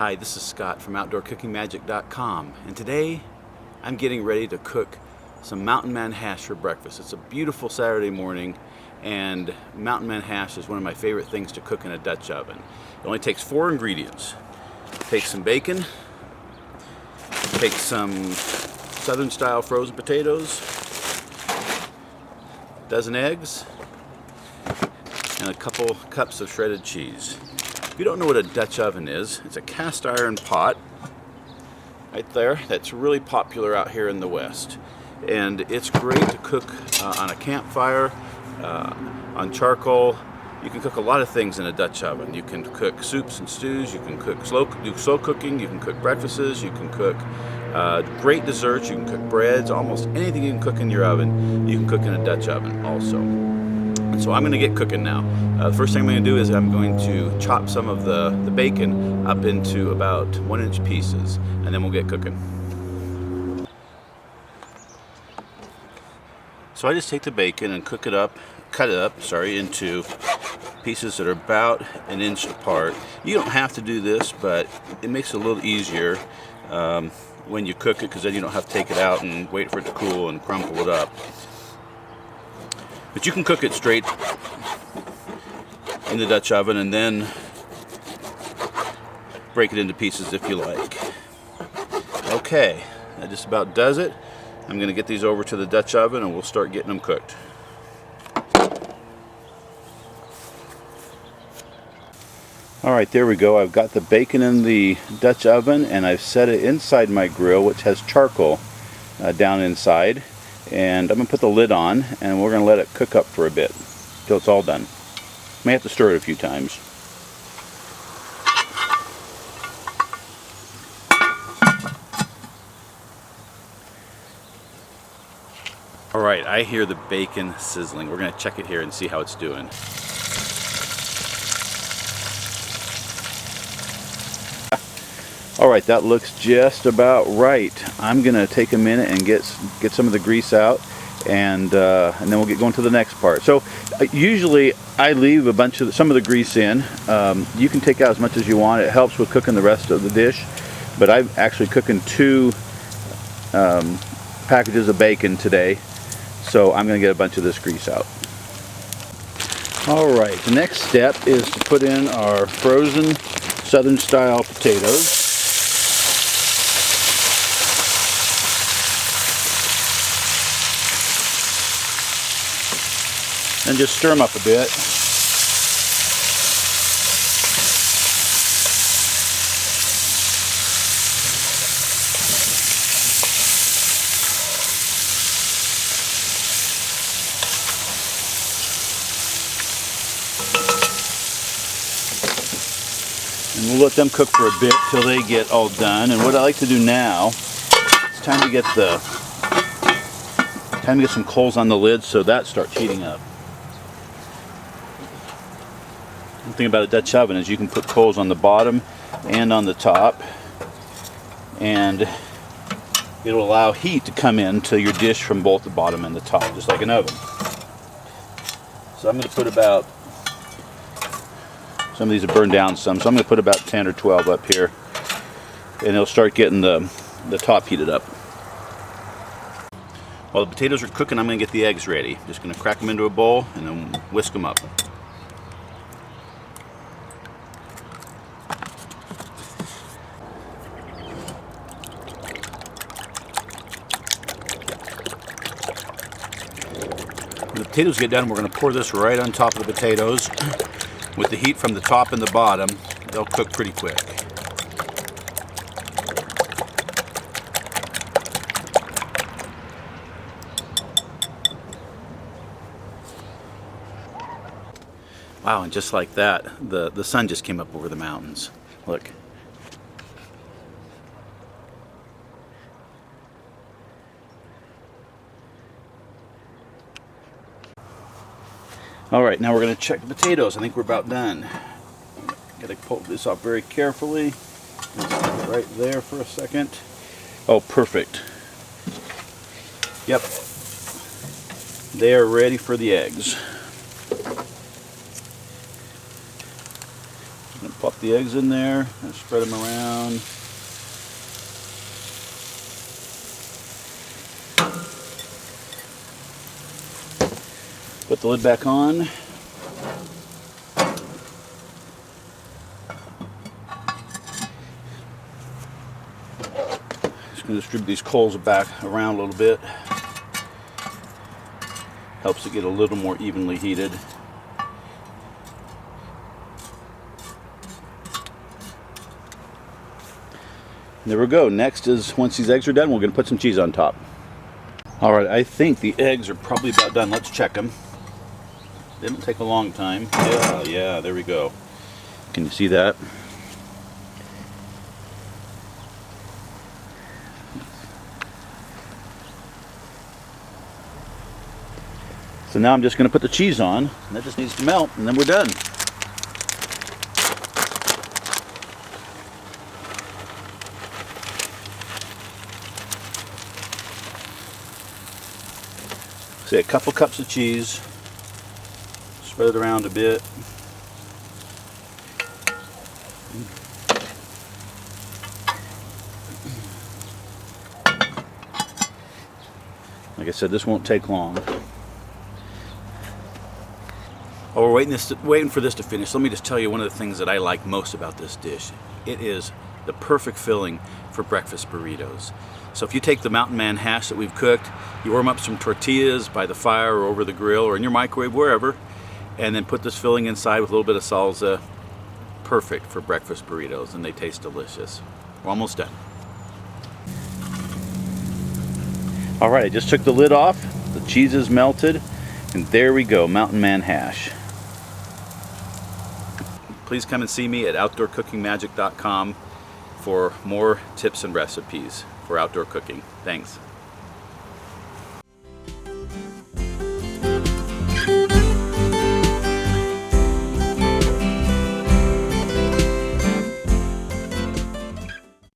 Hi, this is Scott from OutdoorCookingMagic.com, and today I'm getting ready to cook some Mountain Man hash for breakfast. It's a beautiful Saturday morning, and Mountain Man hash is one of my favorite things to cook in a Dutch oven. It only takes 4 ingredients. Take some bacon, take some Southern style frozen potatoes, a dozen eggs, and a couple cups of shredded cheese. If you don't know what a Dutch oven is, it's a cast iron pot right there that's really popular out here in the West. And it's great to cook on a campfire, on charcoal. You can cook a lot of things in a Dutch oven. You can cook soups and stews, you can cook do slow cooking, you can cook breakfasts, you can cook great desserts, you can cook breads, almost anything you can cook in your oven, you can cook in a Dutch oven also. So I'm going to get cooking now. The first thing I'm going to do is I'm going to chop some of the bacon up into about 1-inch pieces, and then we'll get cooking. So I just take the bacon and cut it up, into pieces that are about 1 inch apart. You don't have to do this, but it makes it a little easier when you cook it, because then you don't have to take it out and wait for it to cool and crumple it up. But you can cook it straight in the Dutch oven and then break it into pieces if you like. Okay, that just about does it. I'm going to get these over to the Dutch oven and we'll start getting them cooked. Alright, there we go. I've got the bacon in the Dutch oven and I've set it inside my grill, which has charcoal down inside. And I'm going to put the lid on and we're going to let it cook up for a bit till it's all done. May have to stir it a few times. Alright, I hear the bacon sizzling. We're going to check it here and see how it's doing. Alright, that looks just about right. I'm going to take a minute and get some of the grease out, and then we'll get going to the next part. So usually I leave some of the grease in. You can take out as much as you want. It helps with cooking the rest of the dish. But I'm actually cooking 2 packages of bacon today, so I'm going to get a bunch of this grease out. Alright, the next step is to put in our frozen Southern style potatoes. And just stir them up a bit. And we'll let them cook for a bit till they get all done. And what I like to do now, it's time to get some coals on the lid so that starts heating up. One thing about a Dutch oven is you can put coals on the bottom and on the top, and it'll allow heat to come into your dish from both the bottom and the top, just like an oven. So I'm going to put about, some of these have burned down some, so I'm going to put about 10 or 12 up here, and it'll start getting the top heated up. While the potatoes are cooking, I'm going to get the eggs ready. Just going to crack them into a bowl and then whisk them up. When the potatoes get done, we're going to pour this right on top of the potatoes. With the heat from the top and the bottom, they'll cook pretty quick. Wow, and just like that, the sun just came up over the mountains. Look. Alright, now we're going to check the potatoes. I think we're about done. Got to pull this off very carefully. Just stick it right there for a second. Oh, perfect. Yep. They are ready for the eggs. I'm gonna pop the eggs in there and spread them around. Put the lid back on. Just gonna distribute these coals back around a little bit. Helps it get a little more evenly heated. There we go. Next is, once these eggs are done, we're going to put some cheese on top. Alright, I think the eggs are probably about done. Let's check them. They don't take a long time. Yeah, there we go. Can you see that? So now I'm just going to put the cheese on, and that just needs to melt, and then we're done. Say a couple cups of cheese, spread it around a bit. Like I said, this won't take long. While we're waiting for this to finish, let me just tell you one of the things that I like most about this dish. It is the perfect filling for breakfast burritos. So if you take the Mountain Man hash that we've cooked, you warm up some tortillas by the fire or over the grill or in your microwave, wherever, and then put this filling inside with a little bit of salsa. Perfect for breakfast burritos, and they taste delicious. We're almost done. All right, I just took the lid off. The cheese is melted, and there we go, Mountain Man hash. Please come and see me at OutdoorCookingMagic.com for more tips and recipes for outdoor cooking. Thanks.